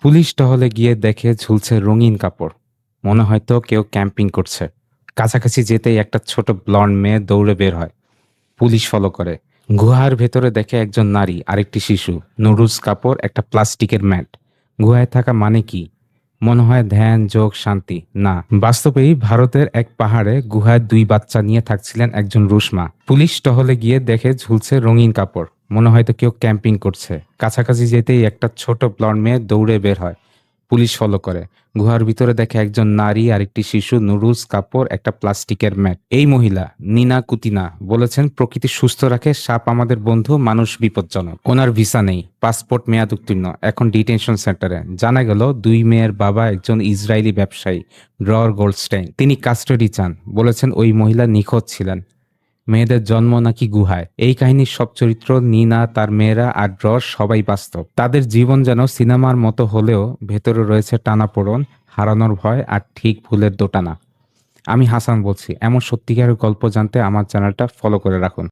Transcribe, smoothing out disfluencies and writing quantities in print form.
Police টহলে গিয়ে দেখে ঝুলছে রঙিন কাপড়। মনে হয়তো কেউ ক্যাম্পিং করছে। কাছাকাছি যেতেই একটা ছোট ব্লন্ড মেয়ে দৌড়ে বের হয়। পুলিশ ফলো করে। গুহার ভেতরে দেখে একজন নারী, আরেকটি শিশু, নুডলস কাপড়, একটা প্লাস্টিকের ম্যাট। গুহায় থাকা মানে কি? মনে হয় ধ্যান, যোগ, শান্তি। না, বাস্তবেই ভারতের এক পাহাড়ে গুহায় দুই বাচ্চা নিয়ে থাকছিলেন একজন রুশ মা। পুলিশ টহলে গিয়ে দেখে ঝুলছে রঙিন কাপড়। মনে হয়তো কেউ ক্যাম্পিং করছে। কাছাকাছি যেতেই একটা ছোট ব্লন্ড মেয়ে দৌড়ে বের হয়। পুলিশ ফলো করে। গুহার ভিতরে দেখে একজন নারী, আরেকটি শিশু, নুডলস কাপড়, একটা প্লাস্টিকের ম্যাট। এই মহিলা নিনা কুতিনা বলেছেন, প্রকৃতি সুস্থ রাখে, সাপ আমাদের বন্ধু, মানুষ বিপজ্জনক। ওনার ভিসা নেই, পাসপোর্ট মেয়াদ উত্তীর্ণ, এখন ডিটেনশন সেন্টারে। জানা গেল দুই মেয়ের বাবা একজন ইসরায়েলি ব্যবসায়ী, ড্রর গোল্ডস্টাইন। তিনি কাস্টাডি চান। বলেছেন ওই মহিলা নিখোঁজ ছিলেন। মেয়েদের জন্ম নাকি গুহায়। এই কাহিনীর সব চরিত্র, নিনা, তার মেয়েরা আর ড্রর, সবাই বাস্তব। তাদের জীবন যেন সিনেমার মতো হলেও ভেতরে রয়েছে টানাপোড়েন, হারানোর ভয় আর ঠিক ভুলের দোটানা। আমি হাসান বলছি। এমন সত্যিকারের গল্প জানতে আমার চ্যানেলটা ফলো করে রাখুন।